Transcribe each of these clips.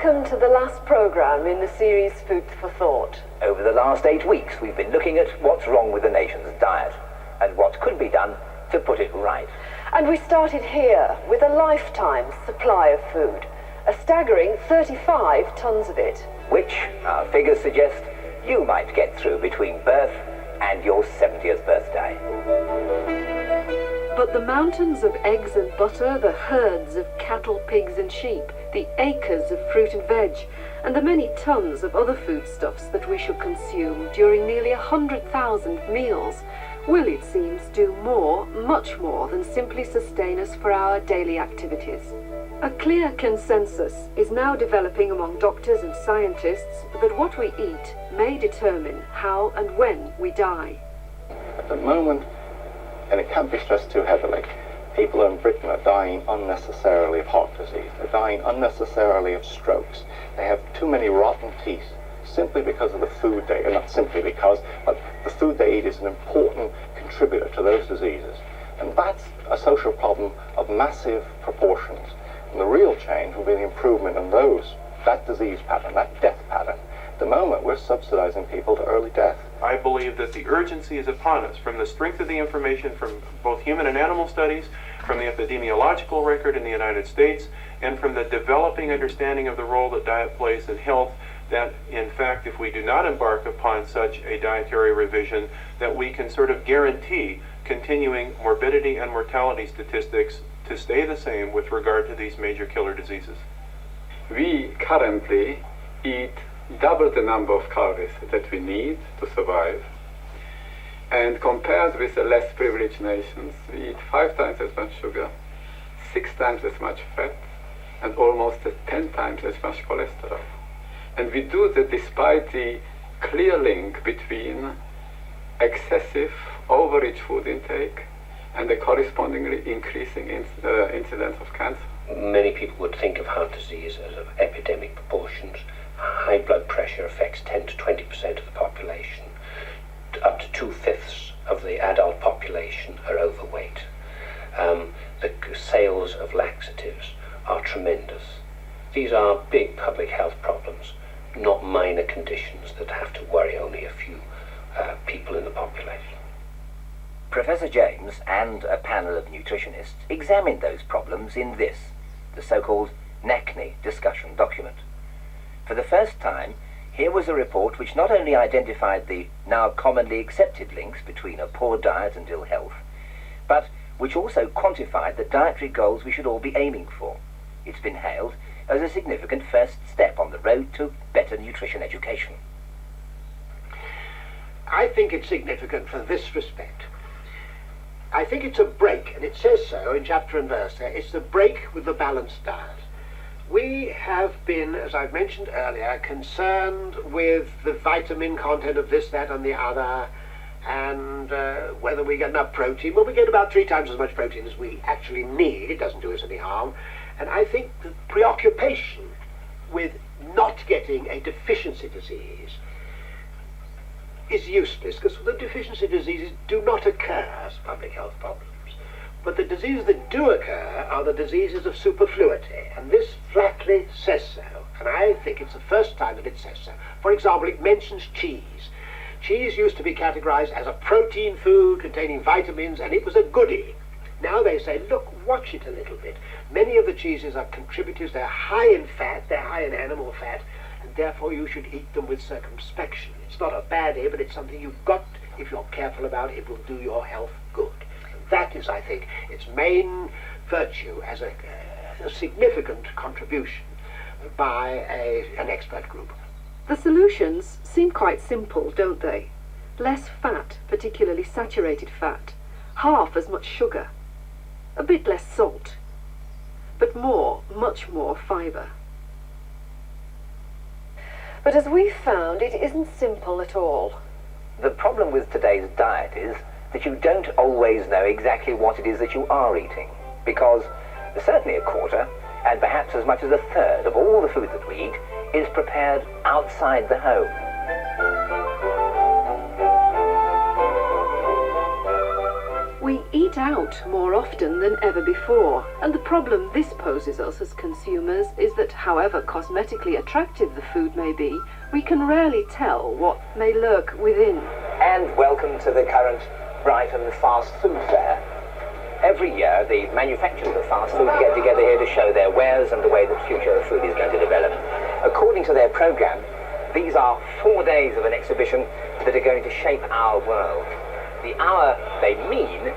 Welcome to the last programme in the series Food for Thought. Over the last 8 weeks, we've been looking at what's wrong with the nation's diet and what could be done to put it right. And we started here with a lifetime supply of food, a staggering 35 tonnes of it. Which, our figures suggest, you might get through between birth and your 70th birthday. But the mountains of eggs and butter, the herds of cattle, pigs and sheep, the acres of fruit and veg, and the many tons of other foodstuffs that we should consume during nearly 100,000 meals will, it seems, do more, much more than simply sustain us for our daily activities. A clear consensus is now developing among doctors and scientists that what we eat may determine how and when we die. At the moment, and it can't be stressed too heavily, people in Britain are dying unnecessarily of heart disease. They're dying unnecessarily of strokes. They have too many rotten teeth simply because of the food they eat. Not simply because, but the food they eat is an important contributor to those diseases. And that's a social problem of massive proportions. And the real change will be the improvement in that disease pattern, that death pattern. At the moment, we're subsidizing people to early death. I believe that the urgency is upon us from the strength of the information from both human and animal studies, from the epidemiological record in the United States, and from the developing understanding of the role that diet plays in health, that in fact, if we do not embark upon such a dietary revision, that we can sort of guarantee continuing morbidity and mortality statistics to stay the same with regard to these major killer diseases. We currently eat double the number of calories that we need to survive. And compared with the less privileged nations, we eat 5 times as much sugar, 6 times as much fat, and almost 10 times as much cholesterol. And we do that despite the clear link between excessive, overrich food intake and the correspondingly increasing incidence of cancer. Many people would think of heart disease as of epidemic proportions. High blood pressure affects 10 to 20% of the population. Up to 2/5 of the adult population are overweight. The sales of laxatives are tremendous. These are big public health problems, not minor conditions that have to worry only a few people in the population. Professor James and a panel of nutritionists examined those problems in this, the so-called NACNI discussion document. For the first time, here was a report which not only identified the now commonly accepted links between a poor diet and ill health, but which also quantified the dietary goals we should all be aiming for. It's been hailed as a significant first step on the road to better nutrition education. I think it's significant for this respect. I think it's a break, and it says so in chapter and verse there. It's the break with the balanced diet. We have been, as I've mentioned earlier, concerned with the vitamin content of this, that and the other, and whether we get enough protein. Well, we get about 3 times as much protein as we actually need. It doesn't do us any harm. And I think the preoccupation with not getting a deficiency disease is useless, because the deficiency diseases do not occur as public health problems. But the diseases that do occur are the diseases of superfluity, and this flatly says so, and I think it's the first time that it says so. For example, it mentions cheese. Cheese used to be categorized as a protein food containing vitamins, and it was a goodie. Now they say, look, watch it a little bit. Many of the cheeses are contributors. They're high in fat, they're high in animal fat, and therefore you should eat them with circumspection. It's not a bad idea, but it's something you've got, if you're careful about it, will do your health good. That is, I think, its main virtue as a significant contribution by an expert group. The solutions seem quite simple, don't they? Less fat, particularly saturated fat, half as much sugar, a bit less salt, but more, much more fibre. But as we've found, it isn't simple at all. The problem with today's diet is that you don't always know exactly what it is that you are eating, because certainly a quarter, and perhaps as much as a third of all the food that we eat is prepared outside the home. We eat out more often than ever before, and the problem this poses us as consumers is that however cosmetically attractive the food may be, we can rarely tell what may lurk within. And welcome to the current Brighton Fast Food Fair. Every year, the manufacturers of fast food get together here to show their wares and the way the future of food is going to develop. According to their program, these are 4 days of an exhibition that are going to shape our world. The our they mean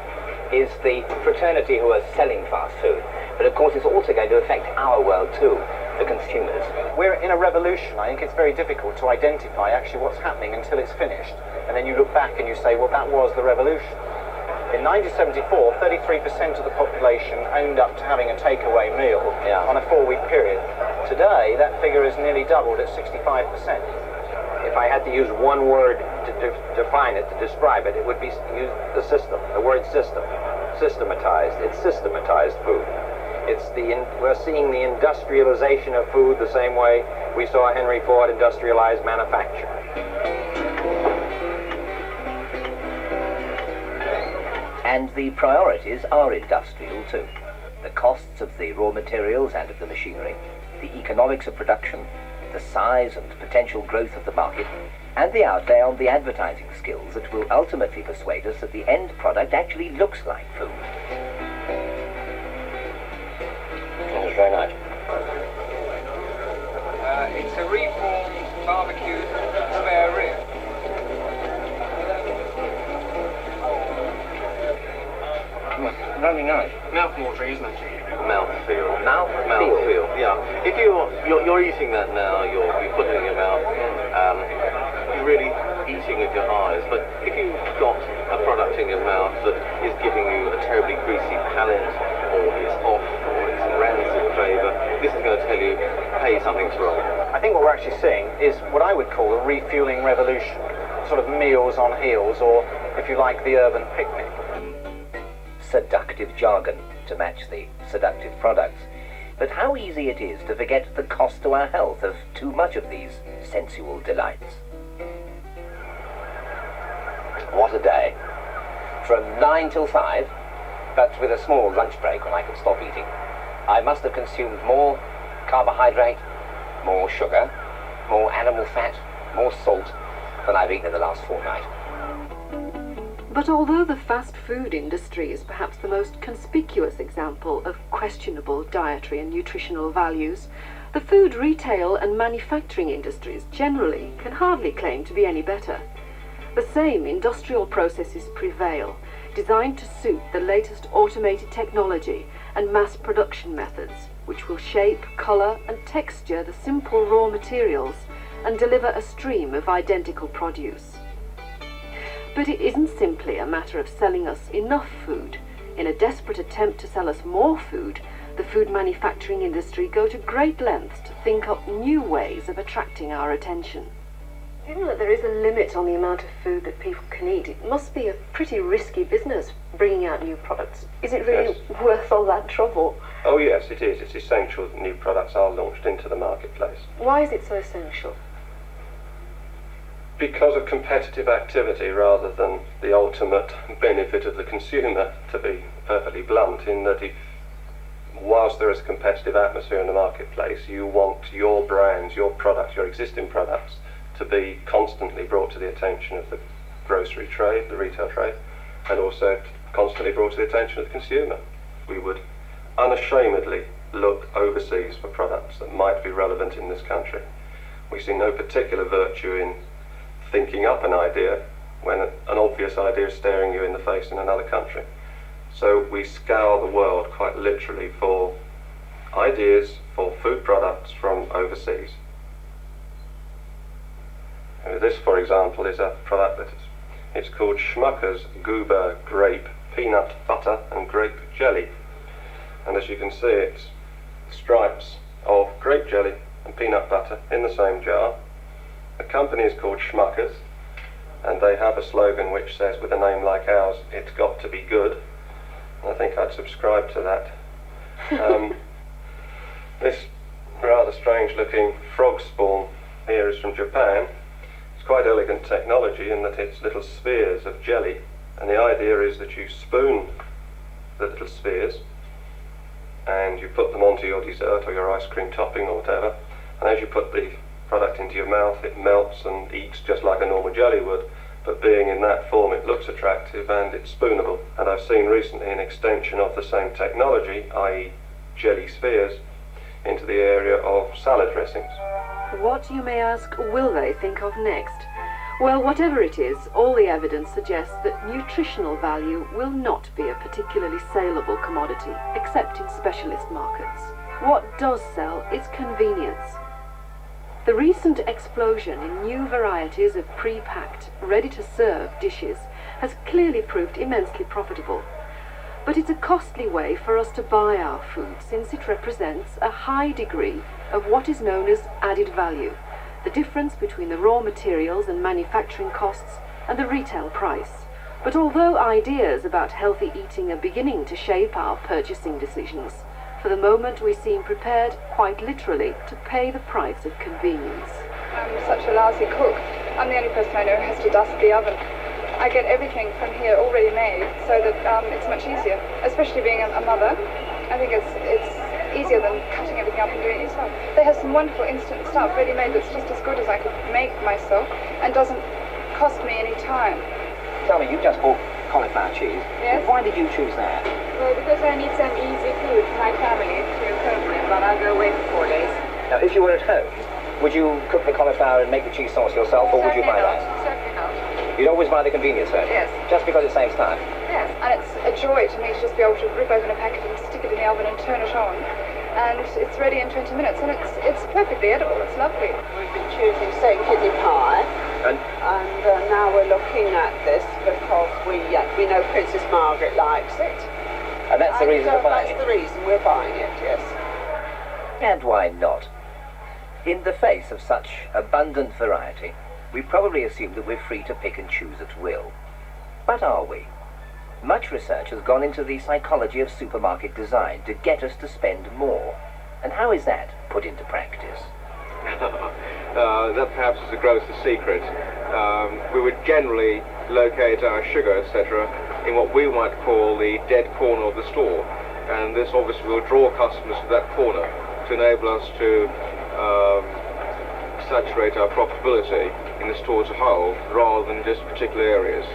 is the fraternity who are selling fast food. But of course, it's also going to affect our world too, the consumers. We're in a revolution. I think it's very difficult to identify actually what's happening until it's finished. And then you look back and you say, well, that was the revolution. In 1974, 33% of the population owned up to having a takeaway meal on a 4-week period. Today, that figure has nearly doubled at 65%. If I had to use one word to define it, to describe it, it would be use the system, the word system. Systematized. It's systematized food. We're seeing the industrialization of food the same way we saw Henry Ford industrialize manufacture. And the priorities are industrial too. The costs of the raw materials and of the machinery, the economics of production, the size and potential growth of the market, and the outlay on the advertising skills that will ultimately persuade us that the end product actually looks like food. That was very nice. It's a reformed barbecued spare rib. Very nice. Mouth-watering, isn't it? Mouthfeel. Mouthfeel. Yeah. If you're eating that now, you're putting it in your mouth. You're really eating with your eyes. But if you've got a product in your mouth that is giving you a terribly greasy palate, or is off, or it's rancid flavour, this is going to tell you, hey, something's wrong. I think what we're actually seeing is what I would call a refueling revolution. Sort of meals on heels, or if you like, the urban picnic. Seductive jargon to match the seductive products. But how easy it is to forget the cost to our health of too much of these sensual delights. What a day. From 9 till 5, but with a small lunch break when I could stop eating, I must have consumed more carbohydrate, more sugar, more animal fat, more salt than I've eaten in the last fortnight. But although the fast food industry is perhaps the most conspicuous example of questionable dietary and nutritional values, the food retail and manufacturing industries generally can hardly claim to be any better. The same industrial processes prevail, designed to suit the latest automated technology and mass production methods, which will shape, colour and texture the simple raw materials and deliver a stream of identical produce. But it isn't simply a matter of selling us enough food. In a desperate attempt to sell us more food, the food manufacturing industry go to great lengths to think up new ways of attracting our attention. Given that there is a limit on the amount of food that people can eat, it must be a pretty risky business bringing out new products. Is it really worth all that trouble? Oh yes, it is. It's essential that new products are launched into the marketplace. Why is it so essential? Because of competitive activity rather than the ultimate benefit of the consumer, to be perfectly blunt, in that whilst there is a competitive atmosphere in the marketplace, you want your brands, your products, your existing products to be constantly brought to the attention of the grocery trade, the retail trade, and also constantly brought to the attention of the consumer. We would unashamedly look overseas for products that might be relevant in this country. We see no particular virtue in thinking up an idea when an obvious idea is staring you in the face in another country. So we scour the world quite literally for ideas for food products from overseas. This, for example, is a product it's called Schmucker's Goober Grape Peanut Butter and Grape Jelly. And as you can see, it's stripes of grape jelly and peanut butter in the same jar. The company is called Schmucker's, and they have a slogan which says, with a name like ours, it's got to be good. And I think I'd subscribe to that. This rather strange looking frog spawn here is from Japan. It's quite elegant technology in that it's little spheres of jelly, and the idea is that you spoon the little spheres, and you put them onto your dessert or your ice cream topping or whatever, and as you put the product into your mouth, it melts and eats just like a normal jelly would, but being in that form it looks attractive and it's spoonable. And I've seen recently an extension of the same technology, i.e. jelly spheres, into the area of salad dressings. What, you may ask, will they think of next? Well, whatever it is, all the evidence suggests that nutritional value will not be a particularly saleable commodity, except in specialist markets. What does sell is convenience. The recent explosion in new varieties of pre-packed, ready-to-serve dishes has clearly proved immensely profitable. But it's a costly way for us to buy our food, since it represents a high degree of what is known as added value, the difference between the raw materials and manufacturing costs and the retail price. But although ideas about healthy eating are beginning to shape our purchasing decisions, for the moment we seem prepared, quite literally, to pay the price of convenience. I'm such a lousy cook. I'm the only person I know who has to dust the oven. I get everything from here already made, so that it's much easier, especially being a mother. I think it's easier than cutting everything up and doing it yourself. They have some wonderful instant stuff ready-made that's just as good as I could make myself and doesn't cost me any time. Tell me, you just bought cauliflower cheese. Yes. Why did you choose that? Well, because I need some easy food for my family to cope with while I go away for 4 days. Now, if you were at home, would you cook the cauliflower and make the cheese sauce yourself, or would you buy that? Certainly not. You'd always buy the convenience food? Yes. Just because it saves time? Yes, and it's a joy to me to just be able to rip open a packet and stick it in the oven and turn it on. And it's ready in 20 minutes, and it's perfectly edible. It's lovely. We've been choosing, say, kidney pie, and now we're looking at this because we know Princess Margaret likes it. And that's the reason for buying it? That's the reason we're buying it, yes. And why not? In the face of such abundant variety, we probably assume that we're free to pick and choose at will. But are we? Much research has gone into the psychology of supermarket design to get us to spend more. And how is that put into practice? That perhaps is a grosser secret. We would generally locate our sugar, etc., in what we might call the dead corner of the store. And this obviously will draw customers to that corner to enable us to saturate our profitability in the store as a whole, rather than just particular areas.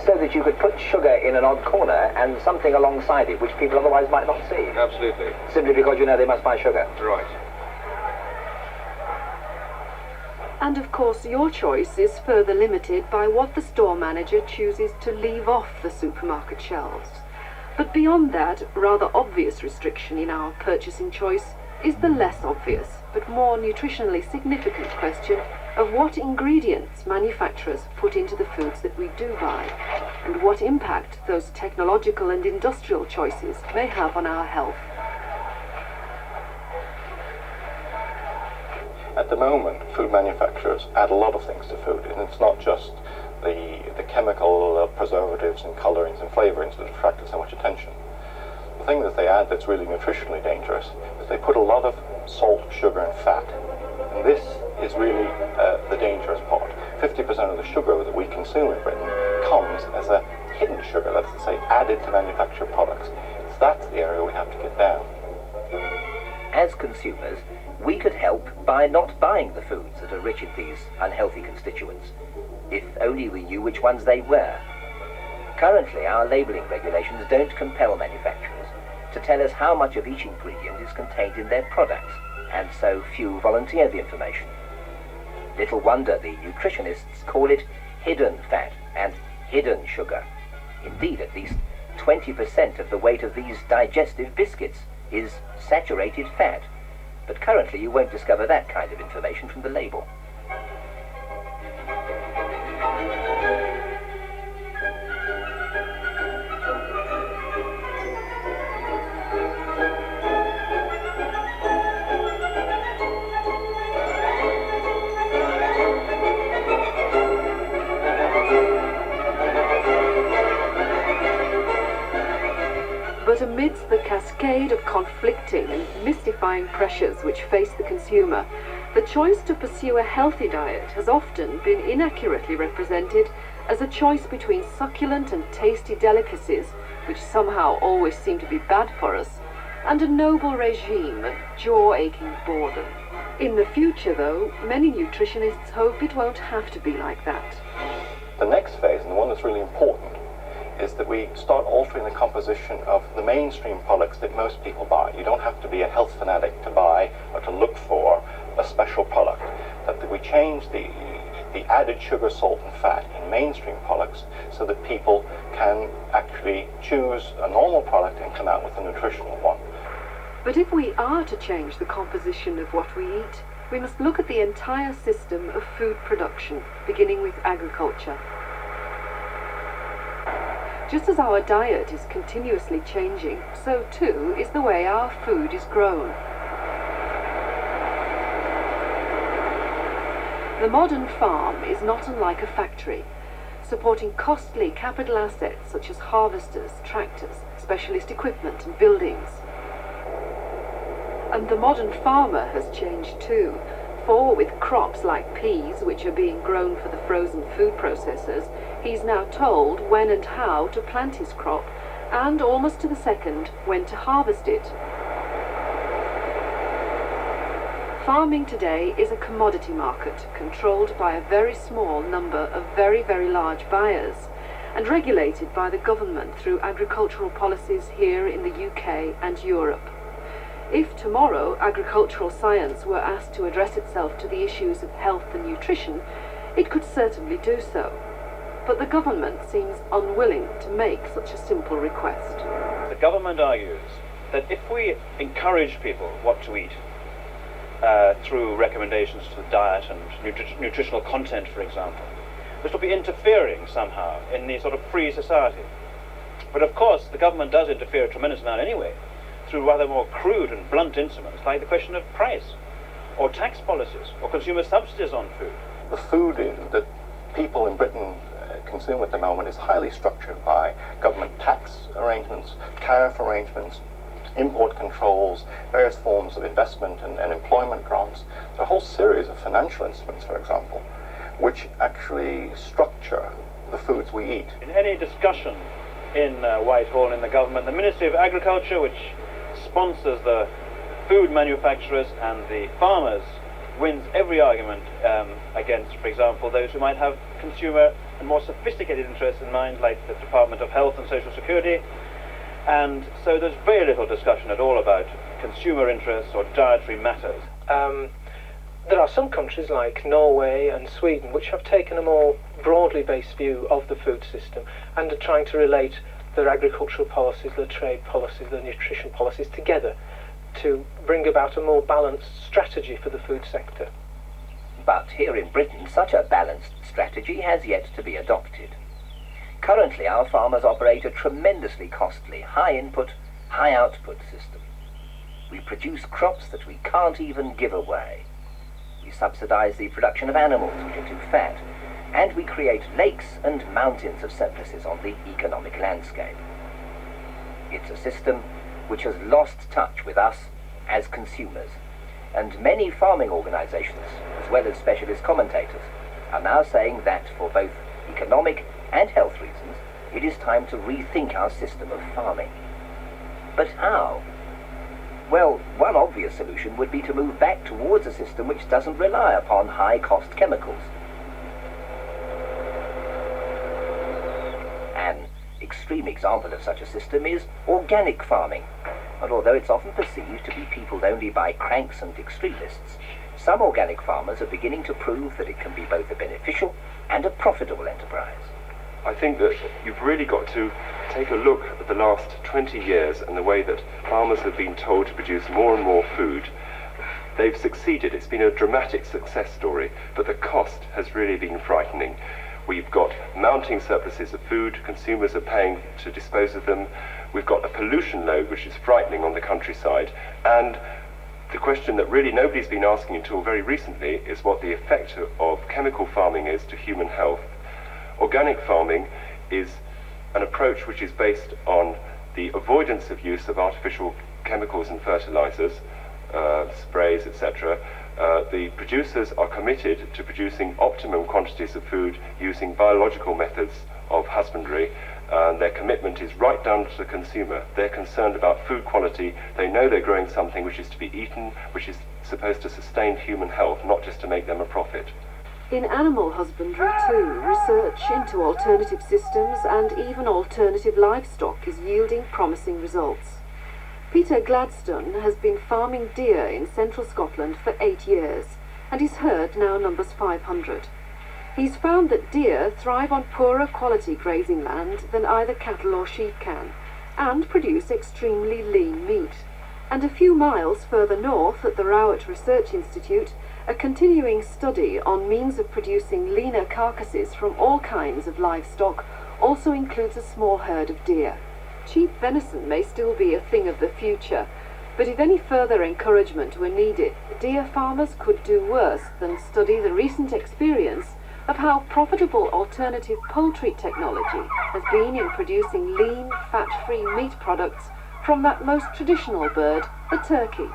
So that you could put sugar in an odd corner and something alongside it which people otherwise might not see. Absolutely. Simply because you know they must buy sugar. Right. And of course your choice is further limited by what the store manager chooses to leave off the supermarket shelves. But beyond that rather obvious restriction in our purchasing choice is the less obvious but more nutritionally significant question of what ingredients manufacturers put into the foods that we do buy, and what impact those technological and industrial choices may have on our health. At the moment, food manufacturers add a lot of things to food, and it's not just the chemical preservatives and colorings and flavorings that attract so much attention. The thing that they add that's really nutritionally dangerous is they put a lot of salt, sugar and fat, and this is really the dangerous part. 50% of the sugar that we consume in Britain comes as a hidden sugar, that's to say added to manufactured products. So that's the area we have to get down. As consumers, we could help by not buying the foods that are rich in these unhealthy constituents, if only we knew which ones they were. Currently, our labelling regulations don't compel manufacturers to tell us how much of each ingredient is contained in their products, and so few volunteer the information. Little wonder the nutritionists call it hidden fat and hidden sugar. Indeed, at least 20% of the weight of these digestive biscuits is saturated fat. But currently you won't discover that kind of information from the label. But amidst the cascade of conflicting and mystifying pressures which face the consumer, the choice to pursue a healthy diet has often been inaccurately represented as a choice between succulent and tasty delicacies which somehow always seem to be bad for us, and a noble regime of jaw-aching boredom. In the future, though, many nutritionists hope it won't have to be like that. The next phase, and the one that's really important, is that we start altering the composition of the mainstream products that most people buy. You don't have to be a health fanatic to buy or to look for a special product. That we change the added sugar, salt and fat in mainstream products so that people can actually choose a normal product and come out with a nutritional one. But if we are to change the composition of what we eat, we must look at the entire system of food production, beginning with agriculture. Just as our diet is continuously changing, so too is the way our food is grown. The modern farm is not unlike a factory, supporting costly capital assets such as harvesters, tractors, specialist equipment and buildings. And the modern farmer has changed too, for with crops like peas, which are being grown for the frozen food processors, he's now told when and how to plant his crop, and almost to the second when to harvest it. Farming today is a commodity market controlled by a very small number of very, very large buyers and regulated by the government through agricultural policies here in the UK and Europe. If tomorrow agricultural science were asked to address itself to the issues of health and nutrition, it could certainly do so. But the government seems unwilling to make such a simple request. The government argues that if we encourage people what to eat, through recommendations to the diet and nutritional content, for example, this will be interfering somehow in the sort of free society. But of course, the government does interfere a tremendous amount anyway, through rather more crude and blunt instruments, like the question of price, or tax policies, or consumer subsidies on food. The food that people in Britain consume at the moment is highly structured by government tax arrangements, tariff arrangements, import controls, various forms of investment and employment grants. There's a whole series of financial instruments, for example, which actually structure the foods we eat. In any discussion in Whitehall in the government, the Ministry of Agriculture, which sponsors the food manufacturers and the farmers, wins every argument against, for example, those who might have consumer and more sophisticated interests in mind, like the Department of Health and Social Security. And so there's very little discussion at all about consumer interests or dietary matters. There are some countries like Norway and Sweden which have taken a more broadly based view of the food system and are trying to relate their agricultural policies, their trade policies, their nutrition policies together to bring about a more balanced strategy for the food sector. But here in Britain, such a balanced strategy has yet to be adopted. Currently, our farmers operate a tremendously costly, high-input, high-output system. We produce crops that we can't even give away. We subsidize the production of animals which are too fat, and we create lakes and mountains of surpluses on the economic landscape. It's a system which has lost touch with us as consumers, and many farming organizations, as well as specialist commentators, are now saying that for both economic and health reasons, it is time to rethink our system of farming. But how? Well, one obvious solution would be to move back towards a system which doesn't rely upon high-cost chemicals. An extreme example of such a system is organic farming, and although it's often perceived to be peopled only by cranks and extremists, some organic farmers are beginning to prove that it can be both a beneficial and a profitable enterprise. I think that you've really got to take a look at the last 20 years and the way that farmers have been told to produce more and more food. They've succeeded. It's been a dramatic success story, but the cost has really been frightening. We've got mounting surpluses of food, consumers are paying to dispose of them. We've got a pollution load which is frightening on the countryside, and the question that really nobody's been asking until very recently is what the effect of chemical farming is to human health. Organic farming is an approach which is based on the avoidance of use of artificial chemicals and fertilizers, sprays, etc. The producers are committed to producing optimum quantities of food using biological methods of husbandry, And their commitment is right down to the consumer. They're concerned about food quality. They know they're growing something which is to be eaten, which is supposed to sustain human health, not just to make them a profit. In animal husbandry too, research into alternative systems and even alternative livestock is yielding promising results. Peter Gladstone has been farming deer in central Scotland for 8 years, and his herd now numbers 500. He's found that deer thrive on poorer quality grazing land than either cattle or sheep can, and produce extremely lean meat. And a few miles further north at the Rowett Research Institute, a continuing study on means of producing leaner carcasses from all kinds of livestock also includes a small herd of deer. Cheap venison may still be a thing of the future, but if any further encouragement were needed, deer farmers could do worse than study the recent experience of how profitable alternative poultry technology has been in producing lean, fat-free meat products from that most traditional bird, the turkey.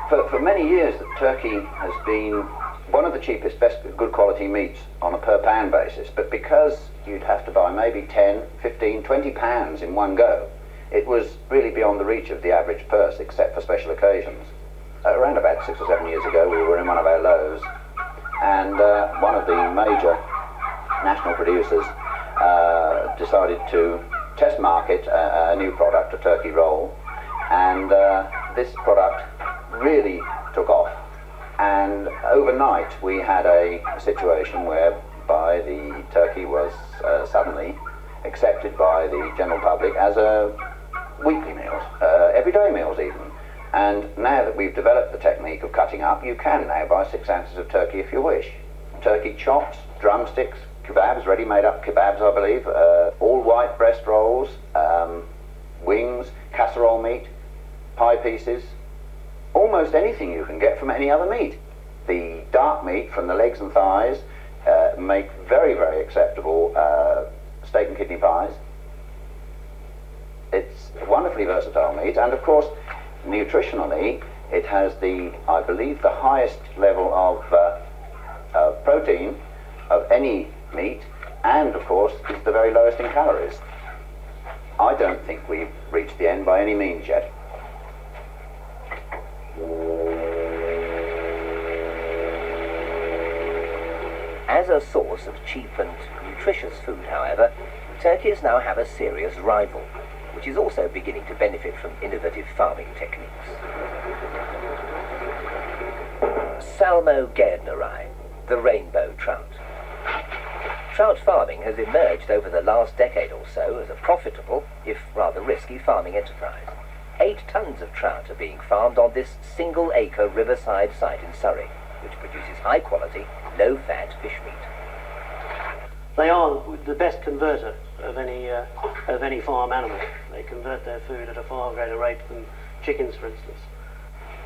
For many years, the turkey has been one of the cheapest, best good quality meats on a per pound basis, but because you'd have to buy maybe 10, 15, 20 pounds in one go, it was really beyond the reach of the average purse, except for special occasions. Around about 6 or 7 years ago, we were in one of our lows, and one of the major national producers decided to test market a new product, a turkey roll, and this product really took off. And overnight we had a situation whereby the turkey was suddenly accepted by the general public as a weekly meal, everyday meals even. And now that we've developed the technique of cutting up, you can now buy 6 ounces of turkey if you wish. Turkey chops, drumsticks, kebabs, ready-made up kebabs I believe, all white breast rolls, wings, casserole meat, pie pieces, almost anything you can get from any other meat. The dark meat from the legs and thighs make very, very acceptable steak and kidney pies. It's wonderfully versatile meat, and of course nutritionally it has I believe the highest level of protein of any meat, and of course is the very lowest in calories. I don't think we've reached the end by any means yet. As a source of cheap and nutritious food, however, turkeys now have a serious rival, which is also beginning to benefit from innovative farming techniques. Salmo gairdneri, the rainbow trout. Trout farming has emerged over the last decade or so as a profitable, if rather risky, farming enterprise. 8 tons of trout are being farmed on this single-acre riverside site in Surrey, which produces high-quality, low-fat fish meat. They are the best converter of any farm animal. They convert their food at a far greater rate than chickens, for instance.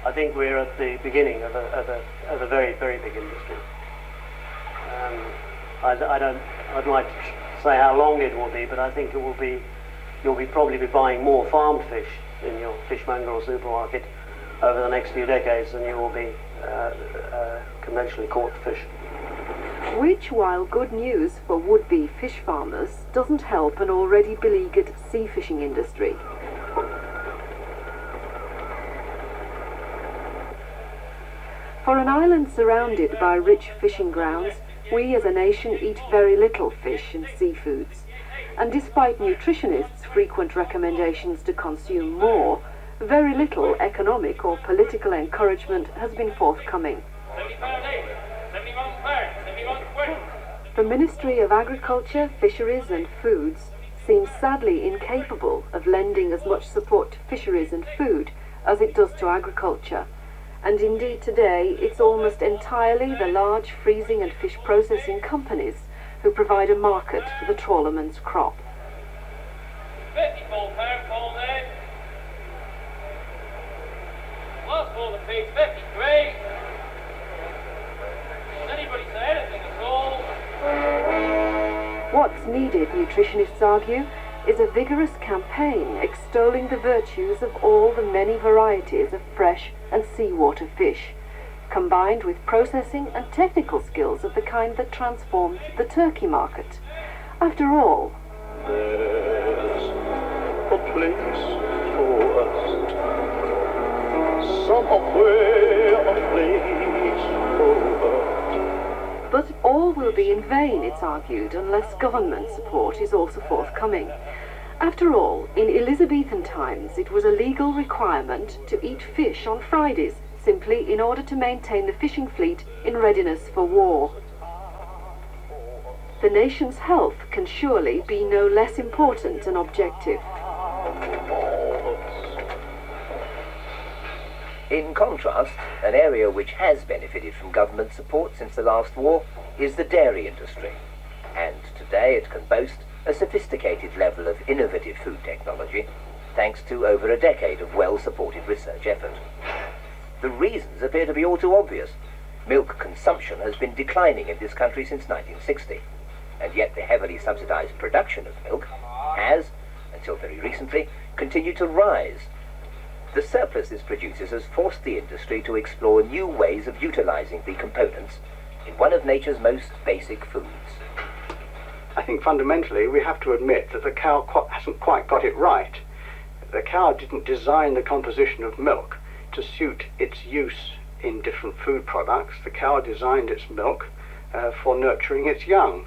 I think we're at the beginning of a very, very big industry. I'd like to say how long it will be, but I think you'll probably be buying more farmed fish in your fishmonger or supermarket over the next few decades than you will be conventionally caught fish. Which, while good news for would-be fish farmers, doesn't help an already beleaguered sea fishing industry. For an island surrounded by rich fishing grounds, we as a nation eat very little fish and seafoods. And despite nutritionists' frequent recommendations to consume more, very little economic or political encouragement has been forthcoming. The Ministry of Agriculture, Fisheries and Foods seems sadly incapable of lending as much support to fisheries and food as it does to agriculture. And indeed today it's almost entirely the large freezing and fish processing companies who provide a market for the trawlerman's crop. Last ball of pigs, Becky, great. Does anybody say anything at all? What's needed, nutritionists argue, is a vigorous campaign extolling the virtues of all the many varieties of fresh and seawater fish, combined with processing and technical skills of the kind that transformed the turkey market. After all, there's a place for us. Somewhere a place for us. But all will be in vain, it's argued, unless government support is also forthcoming. After all, in Elizabethan times it was a legal requirement to eat fish on Fridays, simply in order to maintain the fishing fleet in readiness for war. The nation's health can surely be no less important an objective. In contrast, an area which has benefited from government support since the last war is the dairy industry, and today it can boast a sophisticated level of innovative food technology thanks to over a decade of well-supported research effort. The reasons appear to be all too obvious. Milk consumption has been declining in this country since 1960, and yet the heavily subsidized production of milk has, until very recently, continued to rise. The surplus this produces has forced the industry to explore new ways of utilizing the components in one of nature's most basic foods. I think fundamentally we have to admit that the cow hasn't quite got it right. The cow didn't design the composition of milk to suit its use in different food products. The cow designed its milk for nurturing its young.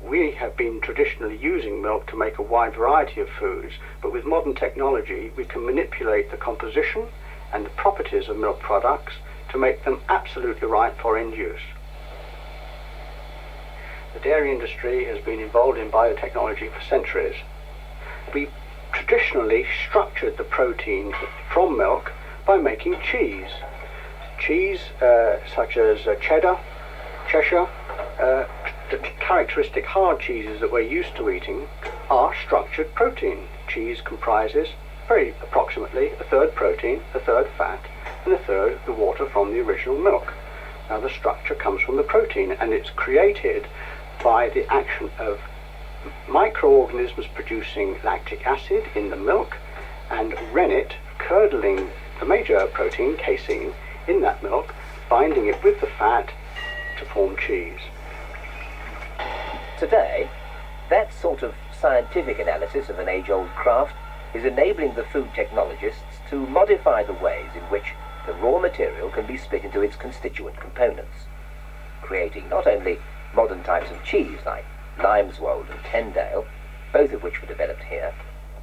We have been traditionally using milk to make a wide variety of foods, but with modern technology we can manipulate the composition and the properties of milk products to make them absolutely right for end use. The dairy industry has been involved in biotechnology for centuries. We traditionally structured the protein from milk by making cheese. Cheese such as cheddar, Cheshire, the characteristic hard cheeses that we're used to eating are structured protein. Cheese comprises very approximately a third protein, a third fat, and a third the water from the original milk. Now the structure comes from the protein, and it's created by the action of microorganisms producing lactic acid in the milk and rennet curdling the major protein, casein, in that milk, binding it with the fat to form cheese. Today, that sort of scientific analysis of an age-old craft is enabling the food technologists to modify the ways in which the raw material can be split into its constituent components, creating not only modern types of cheese like Limeswold and Tyndale, both of which were developed here,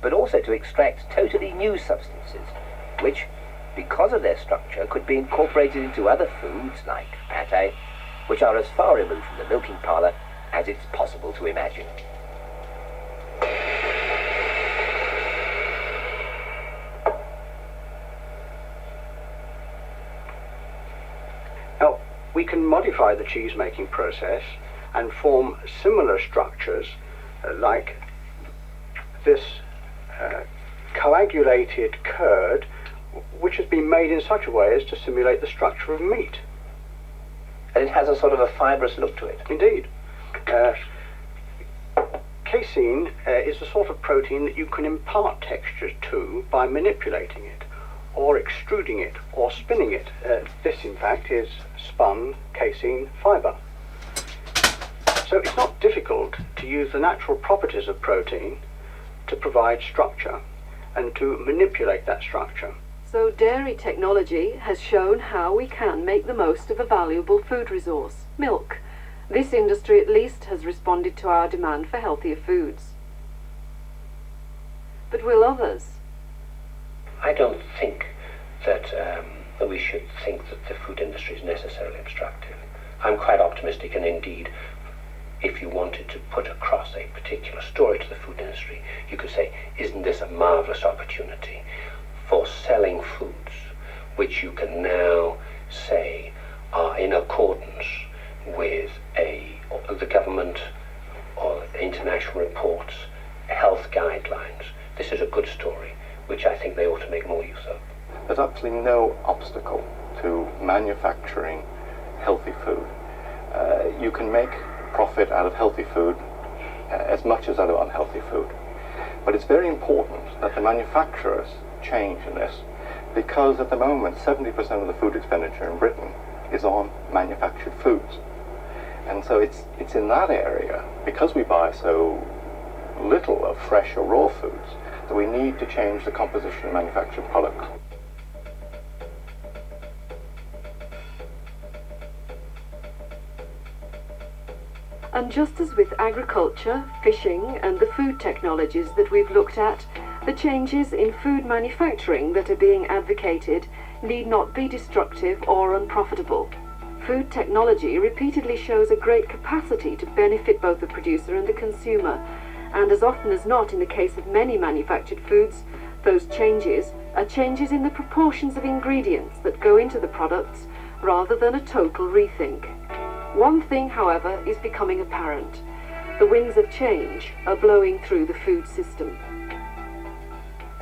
but also to extract totally new substances, which, because of their structure, could be incorporated into other foods like pâté, which are as far removed from the milking parlour as it's possible to imagine. Now, we can modify the cheese-making process and form similar structures like this coagulated curd, which has been made in such a way as to simulate the structure of meat. And it has a sort of a fibrous look to it. Indeed. Casein is the sort of protein that you can impart texture to by manipulating it, or extruding it, or spinning it. This, in fact, is spun casein fibre. So it's not difficult to use the natural properties of protein to provide structure and to manipulate that structure. So dairy technology has shown how we can make the most of a valuable food resource, milk. This industry at least has responded to our demand for healthier foods. But will others? I don't think that we should think that the food industry is necessarily obstructive. I'm quite optimistic, and indeed, if you wanted to put across a particular story to the food industry, you could say, isn't this a marvellous opportunity for selling foods which you can now say are in accordance with the government or international reports, health guidelines. This is a good story, which I think they ought to make more use of. There's absolutely no obstacle to manufacturing healthy food. You can make profit out of healthy food as much as out of unhealthy food. But it's very important that the manufacturers change in this, because at the moment 70% of the food expenditure in Britain is on manufactured foods. And so it's in that area, because we buy so little of fresh or raw foods that we need to change the composition of manufactured products. And just as with agriculture, fishing and the food technologies that we've looked at, the changes in food manufacturing that are being advocated need not be destructive or unprofitable. Food technology repeatedly shows a great capacity to benefit both the producer and the consumer, and as often as not in the case of many manufactured foods, those changes are changes in the proportions of ingredients that go into the products rather than a total rethink. One thing, however, is becoming apparent. The winds of change are blowing through the food system.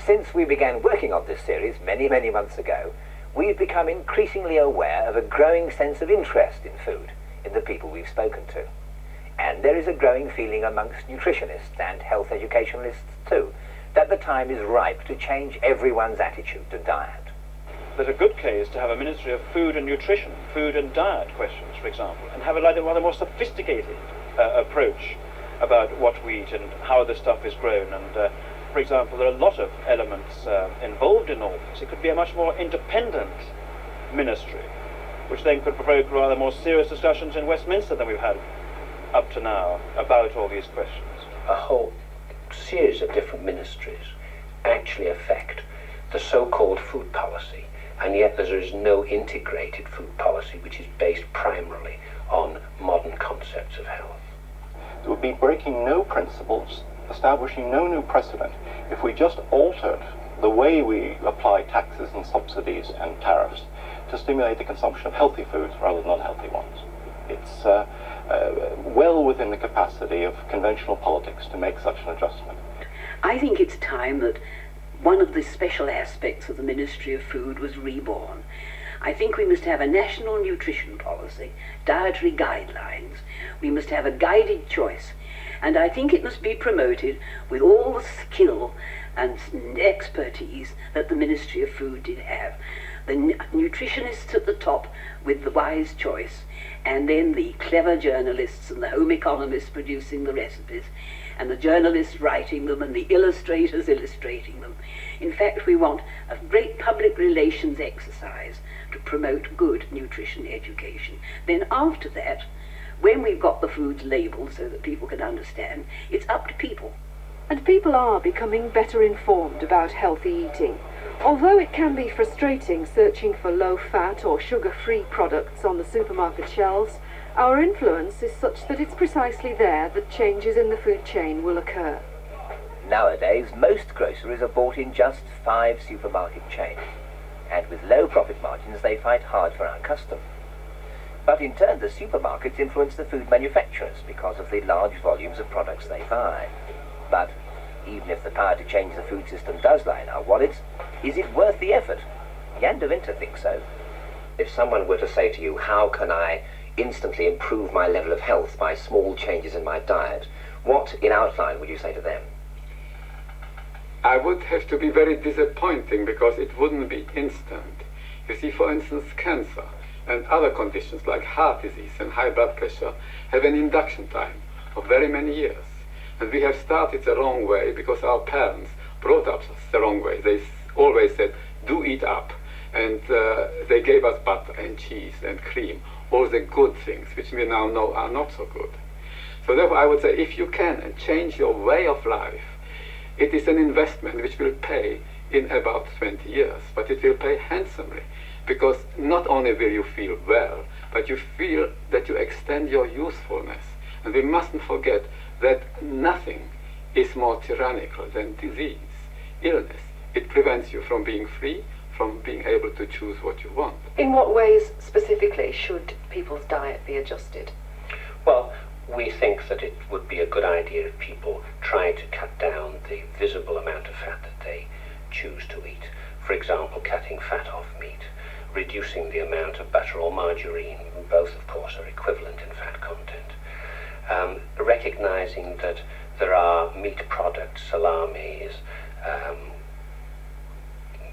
Since we began working on this series many, many months ago, we've become increasingly aware of a growing sense of interest in food in the people we've spoken to. And there is a growing feeling amongst nutritionists and health educationalists too, that the time is ripe to change everyone's attitude to diet. There's a good case to have a Ministry of Food and Nutrition, food and diet questions, for example, and have a rather more sophisticated approach about what we eat and how the stuff is grown. And for example, there are a lot of elements involved in all this. It could be a much more independent ministry, which then could provoke rather more serious discussions in Westminster than we've had up to now about all these questions. A whole series of different ministries actually affect the so-called food policy, and yet there is no integrated food policy which is based primarily on modern concepts of health. It would be breaking no principles, establishing no new precedent, if we just altered the way we apply taxes and subsidies and tariffs to stimulate the consumption of healthy foods rather than unhealthy ones. It's well within the capacity of conventional politics to make such an adjustment. I think it's time that one of the special aspects of the Ministry of Food was reborn. I think we must have a national nutrition policy, dietary guidelines. We must have a guided choice. And I think it must be promoted with all the skill and expertise that the Ministry of Food did have. The nutritionists at the top with the wise choice, and then the clever journalists and the home economists producing the recipes, and the journalists writing them, and the illustrators illustrating them. In fact, we want a great public relations exercise to promote good nutrition education. Then after that, when we've got the foods labelled so that people can understand, it's up to people. And people are becoming better informed about healthy eating. Although it can be frustrating searching for low-fat or sugar-free products on the supermarket shelves, our influence is such that it's precisely there that changes in the food chain will occur. Nowadays, most groceries are bought in just 5 supermarket chains, and with low profit margins they fight hard for our custom. But in turn, the supermarkets influence the food manufacturers because of the large volumes of products they buy. But even if the power to change the food system does lie in our wallets, is it worth the effort? Jan de Winter thinks so. If someone were to say to you, how can I instantly improve my level of health by small changes in my diet, what, in outline, would you say to them? I would have to be very disappointing because it wouldn't be instant. You see, for instance, cancer and other conditions like heart disease and high blood pressure have an induction time of very many years. And we have started the wrong way because our parents brought us the wrong way. They always said, do eat up. And they gave us butter and cheese and cream, all the good things, which we now know are not so good. So therefore I would say, if you can change your way of life, it is an investment which will pay in about 20 years, but it will pay handsomely, because not only will you feel well, but you feel that you extend your usefulness. And we mustn't forget that nothing is more tyrannical than disease, illness. It prevents you from being free, from being able to choose what you want. In what ways specifically should people's diet be adjusted? Well, we think that it would be a good idea if people try to cut down the visible amount of fat that they choose to eat. For example, cutting fat off meat, reducing the amount of butter or margarine, both of course are equivalent in fat content. Recognizing that there are meat products, salamis,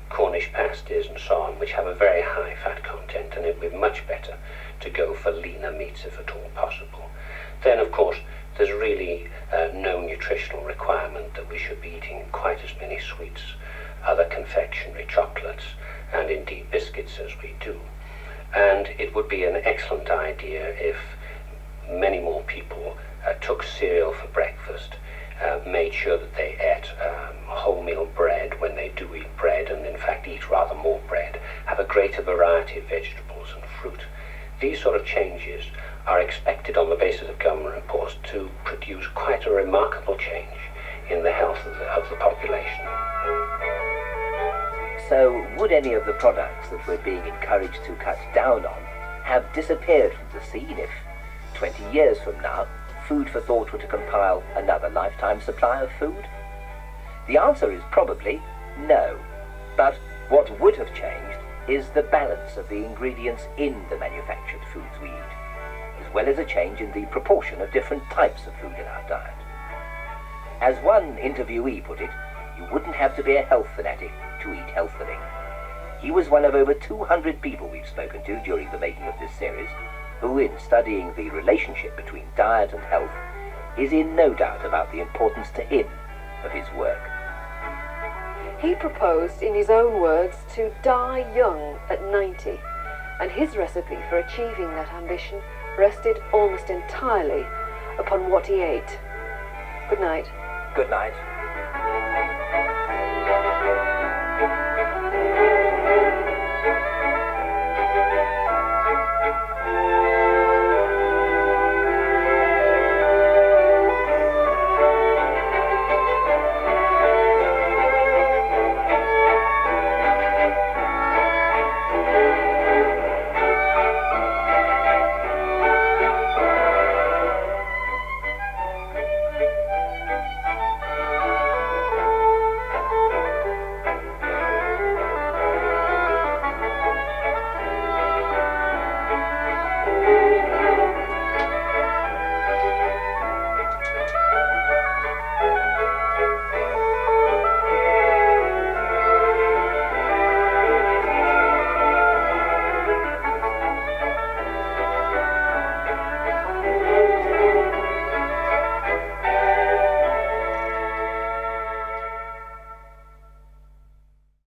Cornish pasties and so on, which have a very high fat content, and it would be much better to go for leaner meats if at all possible. Then, of course, there's really no nutritional requirement that we should be eating quite as many sweets, other confectionery, chocolates, and indeed biscuits as we do. And it would be an excellent idea if many more people took cereal for breakfast, made sure that they ate wholemeal bread when they do eat bread, and in fact eat rather more bread, have a greater variety of vegetables and fruit. These sort of changes are expected on the basis of government reports to produce quite a remarkable change in the health of the population. So, would any of the products that we're being encouraged to cut down on have disappeared from the scene if, 20 years from now, Food for Thought were to compile another lifetime supply of food? The answer is probably no. But what would have changed is the balance of the ingredients in the manufactured foods we eat, as well as a change in the proportion of different types of food in our diet. As one interviewee put it, you wouldn't have to be a health fanatic to eat healthily. He was one of over 200 people we've spoken to during the making of this series, who, in studying the relationship between diet and health, is in no doubt about the importance to him of his work. He proposed, in his own words, to die young at 90, and his recipe for achieving that ambition rested almost entirely upon what he ate. Good night. Good night.